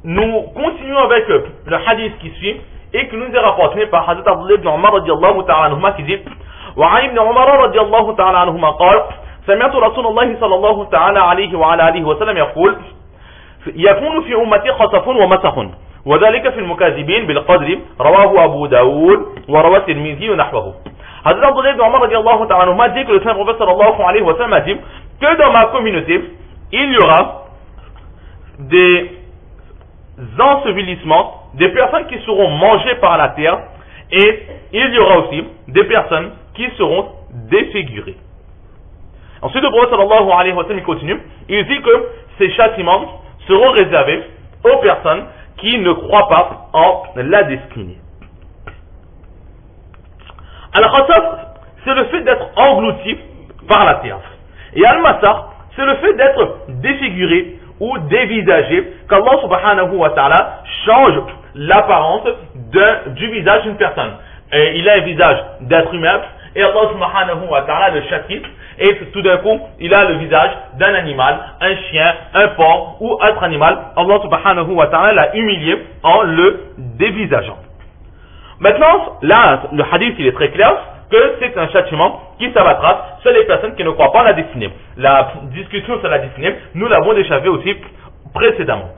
nous continuons avec le hadith qui suit et qui nous est rapporté par Hadith Abdullah ibn Umar radiallahu ta'ala anhuma qui dit وعن ابن عمر رضي الله تعالى عنهما قال سمعت رسول الله صلى الله تعالى عليه وعلى آله وسلم يقول يكون في أمتي خسف ومسخ وذلك في المكاذبين بالقدر رواه أبو داود وروى الترمذي ونحوه. Hadith Abdullah ibn Umar radiallahu ta'ala anhuma dit que le Saint Prophète sallallahu alayhi wa sallam a dit que dans ma communauté il y aura des ensevelissements, des personnes qui seront mangées par la terre, et il y aura aussi des personnes qui seront défigurées. Ensuite, le prophète sallallahu alayhi wa sallam continue, il dit que ces châtiments seront réservés aux personnes qui ne croient pas en la destinée. Al-Khasaf, c'est le fait d'être englouti par la terre. Et Al-Masar, c'est le fait d'être défiguré ou dévisagé, qu'Allah subhanahu wa ta'ala change l'apparence du visage d'une personne. Et il a un visage d'être humain, et Allah subhanahu wa ta'ala le châtie, et tout d'un coup, il a le visage d'un animal, un chien, un porc ou autre animal. Allah subhanahu wa ta'ala l'a humilié en le dévisageant. Maintenant, là, le hadith, il est très clair que c'est un châtiment qui s'abattra sur les personnes qui ne croient pas à la destinée. La discussion sur la destinée, nous l'avons déjà vu aussi précédemment.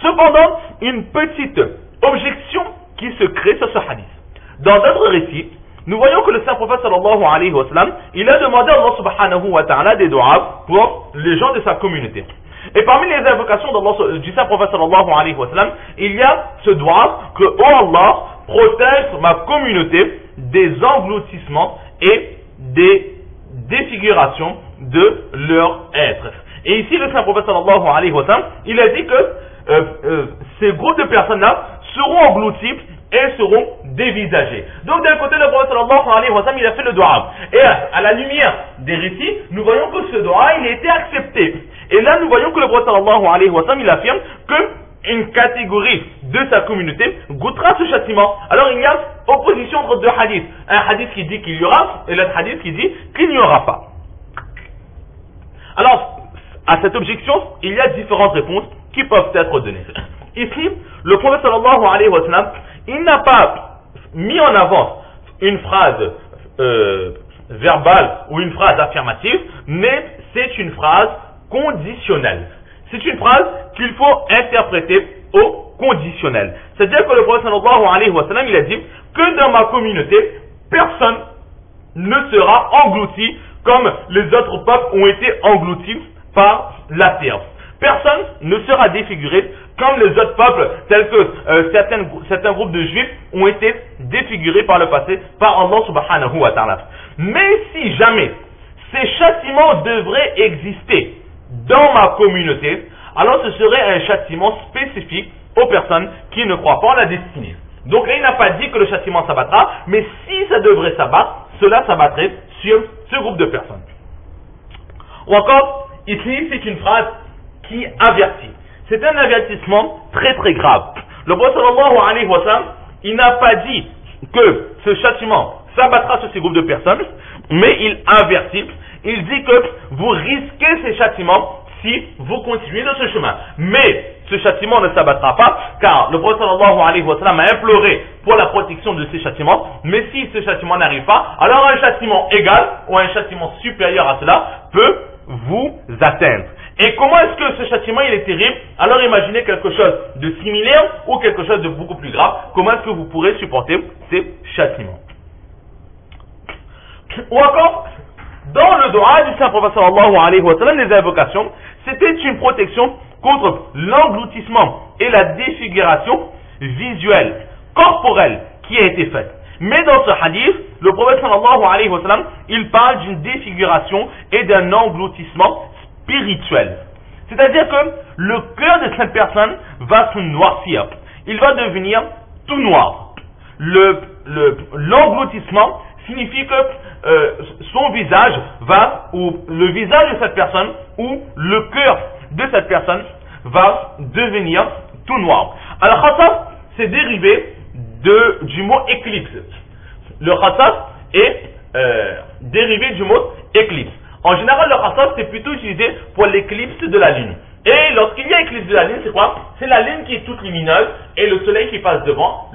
Cependant, une petite objection qui se crée sur ce hadith. Dans d'autres récits, nous voyons que le Saint Prophète sallallahu alayhi wa sallam, il a demandé à Allah subhanahu wa ta'ala des doigts pour les gens de sa communauté. Et parmi les invocations du Saint Prophète sallallahu alayhi wa sallam, il y a ce doigt que, oh Allah, protège ma communauté des engloutissements et des défigurations de leur être. Et ici, le Saint Prophète sallallahu alayhi wa sallam, il a dit que ces groupes de personnes-là seront engloutis et seront dévisagés. Donc d'un côté, le prophète sallallahu alayhi wa sallam, il a fait le dua. Et à la lumière des récits, nous voyons que ce dua, il a été accepté. Et là, nous voyons que le prophète sallallahu alayhi wa sallam, il affirme qu'une catégorie de sa communauté goûtera ce châtiment. Alors il y a opposition entre deux hadiths. Un hadith qui dit qu'il y aura et l'autre hadith qui dit qu'il n'y aura pas. Alors, à cette objection, il y a différentes réponses qui peuvent être données. Ici, le prophète sallallahu alayhi wa sallam, il n'a pas mis en avant une phrase verbale ou une phrase affirmative, mais c'est une phrase conditionnelle. C'est une phrase qu'il faut interpréter au conditionnel. C'est-à-dire que le prophète sallallahu alayhi wa sallam, il a dit que dans ma communauté, personne ne sera englouti comme les autres peuples ont été engloutis par la terre. Personne ne sera défiguré comme les autres peuples, tels que certains groupes de juifs ont été défigurés par le passé par Allah subhanahu wa ta'ala. Mais si jamais ces châtiments devraient exister dans ma communauté, alors ce serait un châtiment spécifique aux personnes qui ne croient pas en la destinée. Donc là, il n'a pas dit que le châtiment s'abattra, mais si ça devrait s'abattre, cela s'abattrait sur ce groupe de personnes. Ou encore, ici, c'est une phrase qui avertit. C'est un avertissement très très grave. Le prophète sallallahu alayhi wa sallam, il n'a pas dit que ce châtiment s'abattra sur ces groupes de personnes, mais il avertit, il dit que vous risquez ces châtiments si vous continuez dans ce chemin. Mais ce châtiment ne s'abattra pas, car le prophète sallallahu alayhi wa sallam a imploré pour la protection de ces châtiments, mais si ce châtiment n'arrive pas, alors un châtiment égal ou un châtiment supérieur à cela peut vous atteindre. Et comment est-ce que ce châtiment il est terrible? Alors imaginez quelque chose de similaire ou quelque chose de beaucoup plus grave. Comment est-ce que vous pourrez supporter ces châtiments? Ou encore, dans le dua du Saint Prophète sallallahu alayhi wa sallam, les invocations, c'était une protection contre l'engloutissement et la défiguration visuelle, corporelle qui a été faite. Mais dans ce hadith, le prophète sallallahu alayhi wa sallam, il parle d'une défiguration et d'un engloutissement spirituel. C'est-à-dire que le cœur de cette personne va se noircir. Il va devenir tout noir. L'engloutissement signifie que son visage va, ou le visage de cette personne, ou le cœur de cette personne va devenir tout noir. Alors, khasaf, c'est dérivé du mot éclipse. Le khasaf est dérivé du mot éclipse. En général, le khasaf, c'est plutôt utilisé pour l'éclipse de la lune. Et lorsqu'il y a éclipse de la lune, c'est quoi? C'est la lune qui est toute lumineuse et le soleil qui passe devant,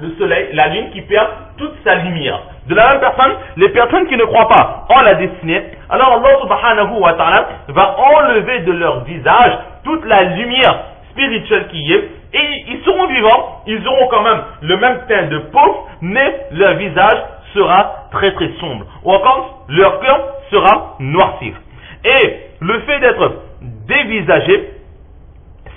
la lune qui perd toute sa lumière. De la même personne, les personnes qui ne croient pas en la destinée, alors Allah subhanahu wa ta'ala va enlever de leur visage toute la lumière spirituelle qui y est, et ils seront vivants, ils auront quand même le même teint de peau, mais leur visage sera très très sombre, ou encore leur cœur sera noirci. Et le fait d'être dévisagé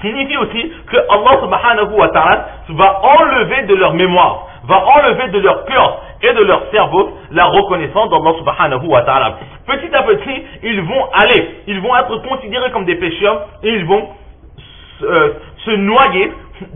signifie aussi que Allah subhanahu wa ta'ala va enlever de leur mémoire, va enlever de leur cœur et de leur cerveau la reconnaissance d'Allah subhanahu wa ta'ala. Petit à petit, ils vont être considérés comme des pécheurs et ils vont se noyer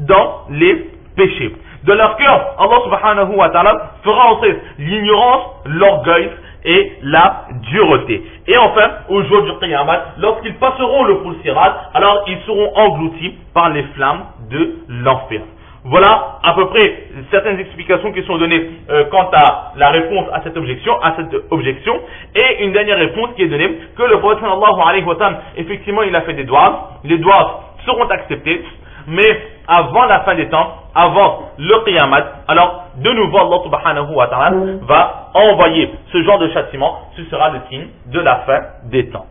dans les péchés. De leur cœur, Allah subhanahu wa ta'ala fera entrer l'ignorance, l'orgueil et la dureté. Et enfin, au jour du Qiyamah, lorsqu'ils passeront le Sirat, alors ils seront engloutis par les flammes de l'enfer. Voilà à peu près certaines explications qui sont données quant à la réponse à cette objection. Et une dernière réponse qui est donnée, que le prophète sallallahu alayhi wa sallam, effectivement, il a fait des doigts. Les doigts seront acceptés, mais avant la fin des temps, avant le Qiyamah, alors de nouveau Allah subhanahu wa ta'ala va envoyer ce genre de châtiment. Ce sera le signe de la fin des temps.